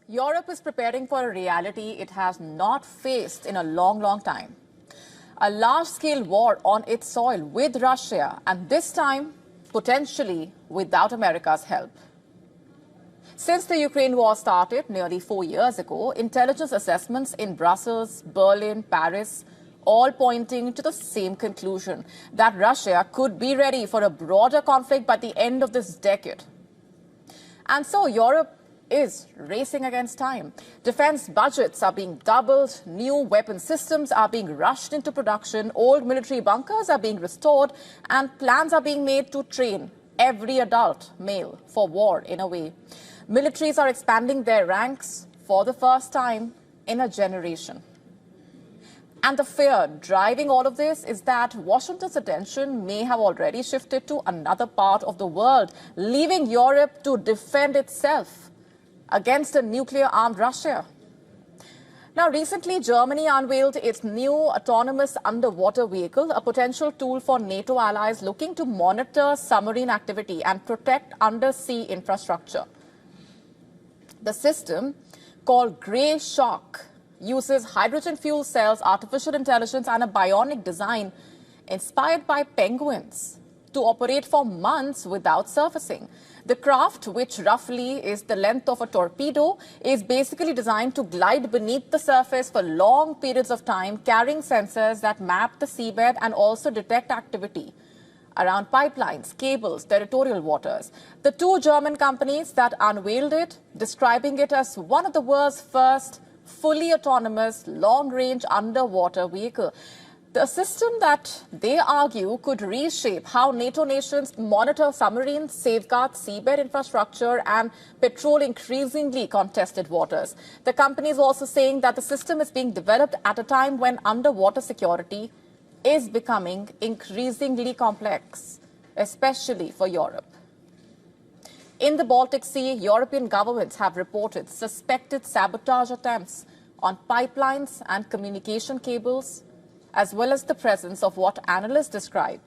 Europe is preparing for a reality it has not faced in a long time. A large-scale war on its soil with Russia, and this time, potentially without America's help. Since the Ukraine war started nearly 4 years ago, intelligence assessments in Brussels, Berlin, Paris, all pointing to the same conclusion, that Russia could be ready for a broader conflict by the end of this decade. And so Europe is racing against time. Defense budgets are being doubled, new weapon systems are being rushed into production, old military bunkers are being restored, and plans are being made to train every adult male for war in a way. Militaries are expanding their ranks for the first time in a generation. And the fear driving all of this is that Washington's attention may have already shifted to another part of the world, leaving Europe to defend itself against a nuclear-armed Russia. Now, recently, Germany unveiled its new autonomous underwater vehicle, a potential tool for NATO allies looking to monitor submarine activity and protect undersea infrastructure. The system, called Grey Shark, uses hydrogen fuel cells, artificial intelligence, and a bionic design inspired by penguins to operate for months without surfacing. The craft, which roughly is the length of a torpedo, is basically designed to glide beneath the surface for long periods of time, carrying sensors that map the seabed and also detect activity around pipelines, cables, territorial waters. The two German companies that unveiled it, describing it as one of the world's first fully autonomous, long-range underwater vehicle. The system that they argue could reshape how NATO nations monitor submarines, safeguard seabed infrastructure, and patrol increasingly contested waters. The company is also saying that the system is being developed at a time when underwater security is becoming increasingly complex, especially for Europe. In the Baltic Sea, European governments have reported suspected sabotage attempts on pipelines and communication cables, as well as the presence of what analysts describe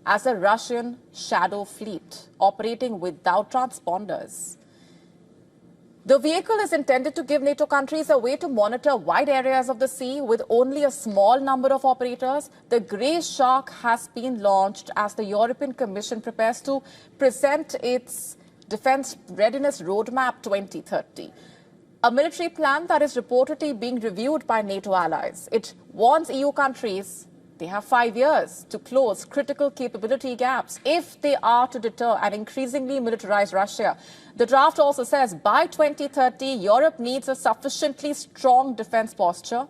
as a Russian shadow fleet operating without transponders. The vehicle is intended to give NATO countries a way to monitor wide areas of the sea with only a small number of operators. The Grey Shark has been launched as the European Commission prepares to present its Defence Readiness Roadmap 2030. A military plan that is reportedly being reviewed by NATO allies. It warns EU countries they have 5 years to close critical capability gaps if they are to deter an increasingly militarized Russia. The draft also says by 2030, Europe needs a sufficiently strong defense posture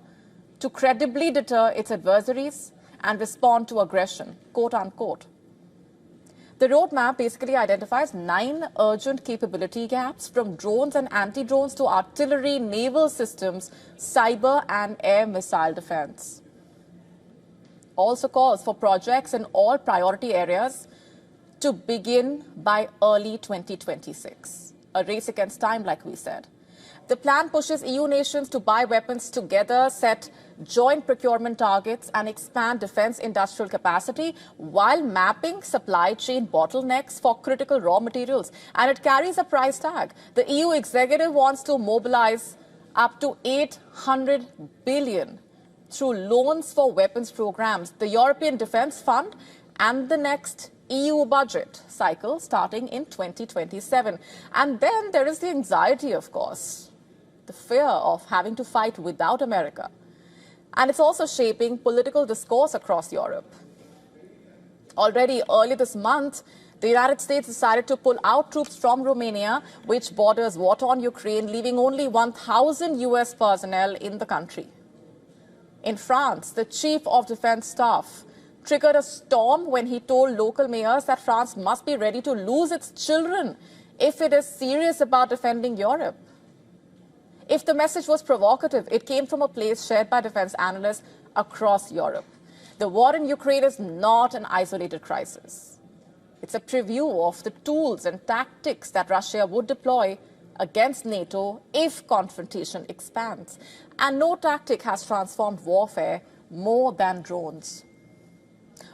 to credibly deter its adversaries and respond to aggression, quote unquote. The roadmap basically identifies 9 urgent capability gaps, from drones and anti-drones to artillery, naval systems, cyber and air missile defense. Also calls for projects in all priority areas to begin by early 2026. A race against time, like we said. The plan pushes EU nations to buy weapons together, set joint procurement targets, and expand defense industrial capacity while mapping supply chain bottlenecks for critical raw materials. And it carries a price tag. The EU executive wants to mobilize up to 800 billion through loans for weapons programs, the European Defence Fund, and the next EU budget cycle starting in 2027. And then there is the anxiety, of course, the fear of having to fight without America. And it's also shaping political discourse across Europe. Already early this month, the United States decided to pull out troops from Romania, which borders war-torn Ukraine, leaving only 1,000 US personnel in the country. In France, the chief of defense staff triggered a storm when he told local mayors that France must be ready to lose its children if it is serious about defending Europe. If the message was provocative, it came from a place shared by defense analysts across Europe. The war in Ukraine is not an isolated crisis. It's a preview of the tools and tactics that Russia would deploy against NATO if confrontation expands. And no tactic has transformed warfare more than drones.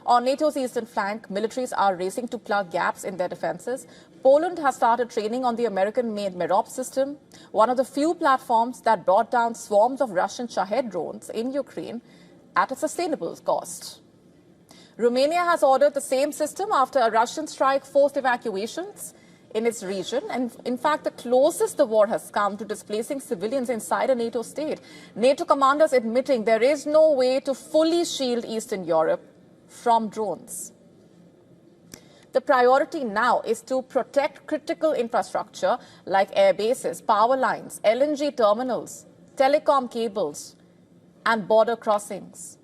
On NATO's eastern flank, militaries are racing to plug gaps in their defenses. Poland has started training on the American-made Merop system, one of the few platforms that brought down swarms of Russian Shahed drones in Ukraine at a sustainable cost. Romania has ordered the same system after a Russian strike forced evacuations in its region. And in fact, the closest the war has come to displacing civilians inside a NATO state. NATO commanders admitting there is no way to fully shield Eastern Europe from drones. The priority now is to protect critical infrastructure like air bases, power lines, LNG terminals, telecom cables, and border crossings.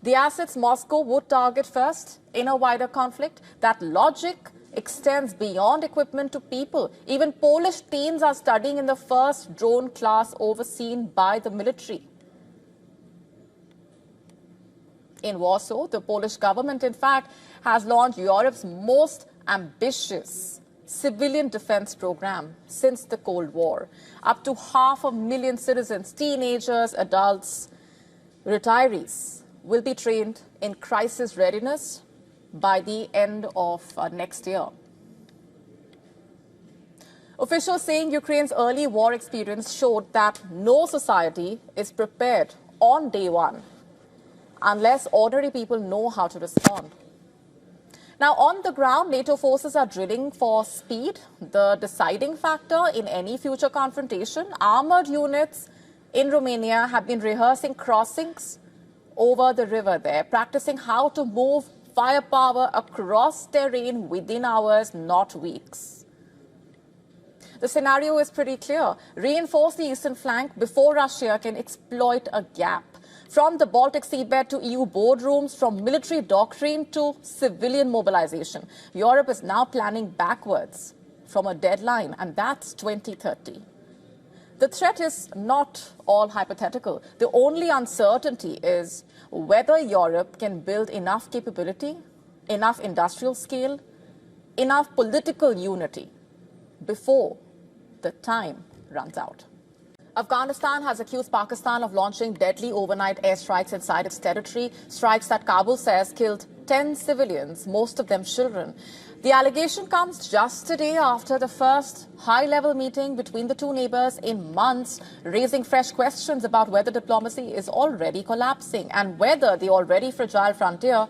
The assets Moscow would target first in a wider conflict. That logic extends beyond equipment to people. Even Polish teens are studying in the first drone class overseen by the military. In Warsaw, the Polish government, in fact, has launched Europe's most ambitious civilian defense program since the Cold War. Up to 500,000 citizens, teenagers, adults, retirees will be trained in crisis readiness by the end of next year. Officials saying Ukraine's early war experience showed that no society is prepared on day one unless ordinary people know how to respond. Now, on the ground, NATO forces are drilling for speed, the deciding factor in any future confrontation. Armored units in Romania have been rehearsing crossings over the river there, practicing how to move firepower across terrain within hours, not weeks. The scenario is pretty clear. Reinforce the eastern flank before Russia can exploit a gap. From the Baltic seabed to EU boardrooms, from military doctrine to civilian mobilization, Europe is now planning backwards from a deadline, and that's 2030. The threat is not all hypothetical. The only uncertainty is whether Europe can build enough capability, enough industrial scale, enough political unity before the time runs out. Afghanistan has accused Pakistan of launching deadly overnight airstrikes inside its territory, strikes that Kabul says killed 10 civilians, most of them children. The allegation comes just a day after the first high-level meeting between the two neighbors in months, raising fresh questions about whether diplomacy is already collapsing and whether the already fragile frontier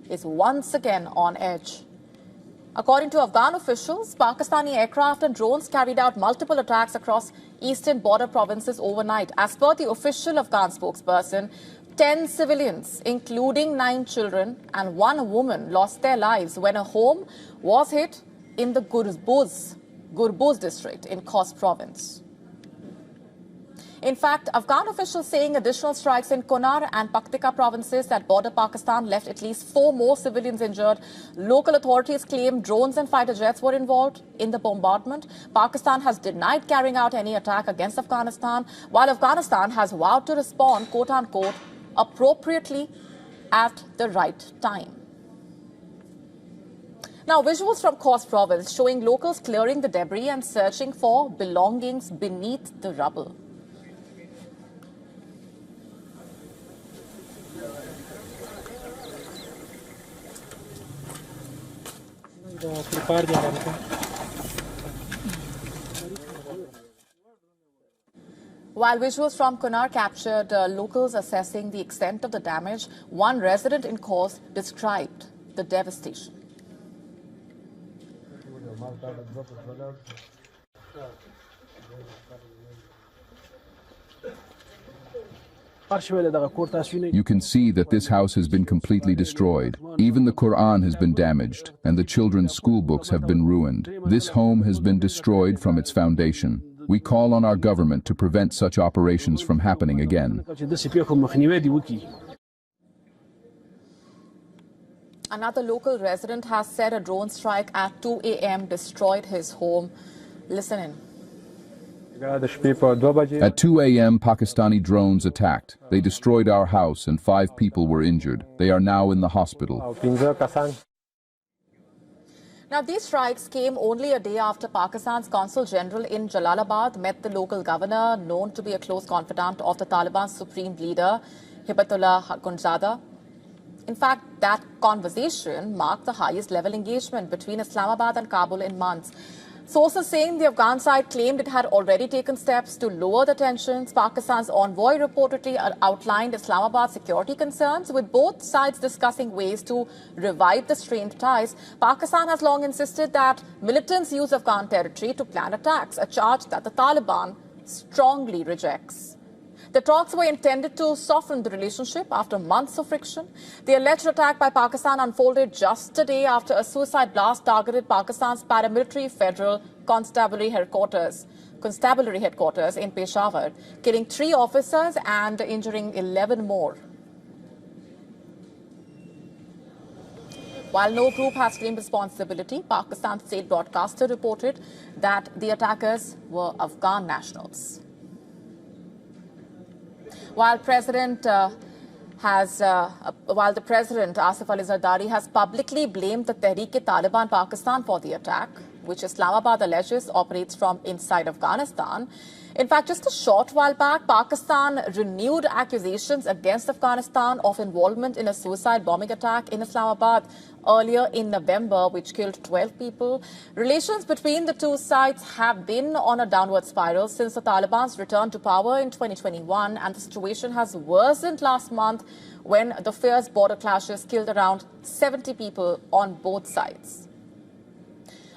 is once again on edge. According to Afghan officials, Pakistani aircraft and drones carried out multiple attacks across eastern border provinces overnight. As per the official Afghan spokesperson, 10 civilians, including 9 children and 1 woman, lost their lives when a home was hit in the Gurbuz district in Khost province. In fact, Afghan officials saying additional strikes in Kunar and Paktika provinces that border Pakistan left at least 4 more civilians injured. Local authorities claim drones and fighter jets were involved in the bombardment. Pakistan has denied carrying out any attack against Afghanistan, while Afghanistan has vowed to respond, quote-unquote, appropriately at the right time. Now, visuals from Khost province showing locals clearing the debris and searching for belongings beneath the rubble. While visuals from Kunar captured locals assessing the extent of the damage, one resident in Khost described the devastation. You can see that this house has been completely destroyed. Even the Quran has been damaged, and the children's school books have been ruined. This home has been destroyed from its foundation. We call on our government to prevent such operations from happening again. Another local resident has said a drone strike at 2 a.m. destroyed his home. Listen in. At 2 a.m., Pakistani drones attacked. They destroyed our house and 5 people were injured. They are now in the hospital. Now, these strikes came only a day after Pakistan's Consul General in Jalalabad met the local governor, known to be a close confidant of the Taliban's supreme leader, Hibatullah Akhundzada. In fact, that conversation marked the highest level engagement between Islamabad and Kabul in months. Sources saying the Afghan side claimed it had already taken steps to lower the tensions. Pakistan's envoy reportedly outlined Islamabad's security concerns, with both sides discussing ways to revive the strained ties. Pakistan has long insisted that militants use Afghan territory to plan attacks, a charge that the Taliban strongly rejects. The talks were intended to soften the relationship after months of friction. The alleged attack by Pakistan unfolded just a day after a suicide blast targeted Pakistan's paramilitary federal constabulary headquarters in Peshawar, killing 3 officers and injuring 11 more. While no group has claimed responsibility, Pakistan's state broadcaster reported that the attackers were Afghan nationals. While the President Asif Ali Zardari has publicly blamed the Tehreek-e-Taliban Pakistan for the attack, which Islamabad alleges operates from inside Afghanistan. In fact, just a short while back, Pakistan renewed accusations against Afghanistan of involvement in a suicide bombing attack in Islamabad earlier in November, which killed 12 people. Relations between the two sides have been on a downward spiral since the Taliban's return to power in 2021, and the situation has worsened last month when the fierce border clashes killed around 70 people on both sides.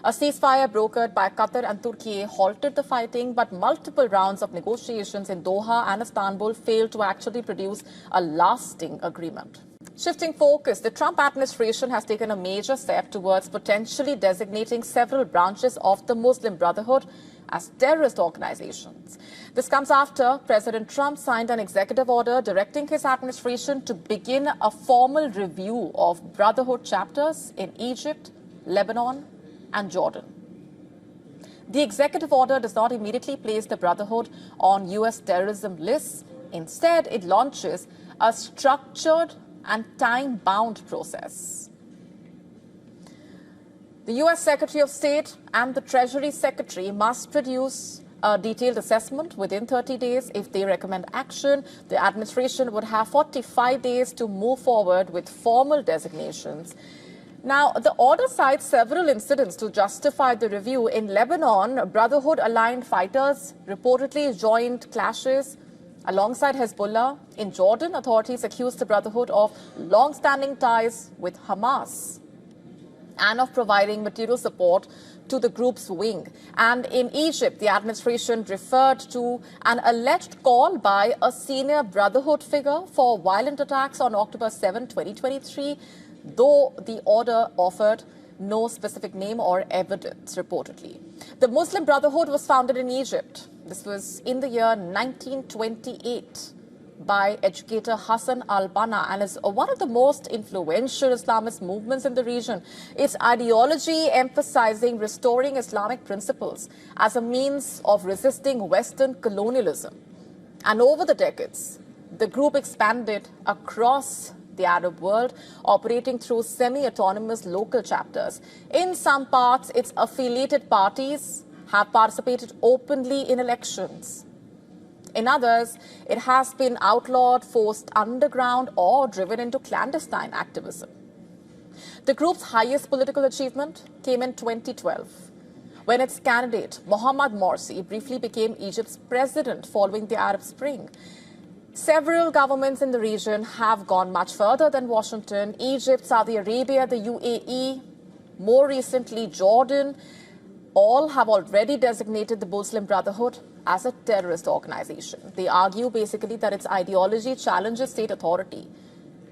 A ceasefire brokered by Qatar and Turkey halted the fighting, but multiple rounds of negotiations in Doha and Istanbul failed to actually produce a lasting agreement. Shifting focus, the Trump administration has taken a major step towards potentially designating several branches of the Muslim Brotherhood as terrorist organizations. This comes after President Trump signed an executive order directing his administration to begin a formal review of Brotherhood chapters in Egypt, Lebanon, and Jordan. The executive order does not immediately place the Brotherhood on U.S. terrorism lists. Instead, it launches a structured and time-bound process. The U.S. Secretary of State and the Treasury Secretary must produce a detailed assessment within 30 days. If they recommend action, the administration would have 45 days to move forward with formal designations. Now, the order cites several incidents to justify the review. In Lebanon, Brotherhood-aligned fighters reportedly joined clashes alongside Hezbollah. In Jordan, authorities accused the Brotherhood of long-standing ties with Hamas and of providing material support to the group's wing. And in Egypt, the administration referred to an alleged call by a senior Brotherhood figure for violent attacks on October 7, 2023, though the order offered no specific name or evidence, reportedly. The Muslim Brotherhood was founded in Egypt. This was in the year 1928 by educator Hassan al-Banna and is one of the most influential Islamist movements in the region. Its ideology emphasizing restoring Islamic principles as a means of resisting Western colonialism. And over the decades, the group expanded across the Arab world, operating through semi-autonomous local chapters. In some parts, its affiliated parties have participated openly in elections. In others, it has been outlawed, forced underground, or driven into clandestine activism. The group's highest political achievement came in 2012, when its candidate, Mohammad Morsi, briefly became Egypt's president following the Arab Spring. Several governments in the region have gone much further than Washington. Egypt, Saudi Arabia, the UAE, more recently Jordan, all have already designated the Muslim Brotherhood as a terrorist organization. They argue basically that its ideology challenges state authority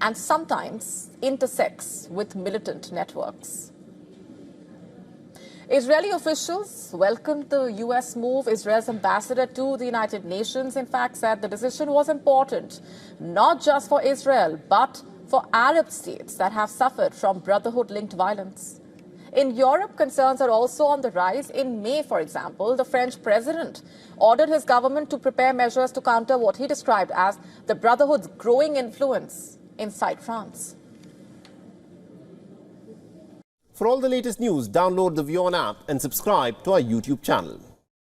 and sometimes intersects with militant networks. Israeli officials welcomed the U.S. move. Israel's ambassador to the United Nations, in fact, said the decision was important, not just for Israel, but for Arab states that have suffered from Brotherhood-linked violence. In Europe, concerns are also on the rise. In May, for example, the French president ordered his government to prepare measures to counter what he described as the Brotherhood's growing influence inside France. For all the latest news, download the WION app and subscribe to our YouTube channel.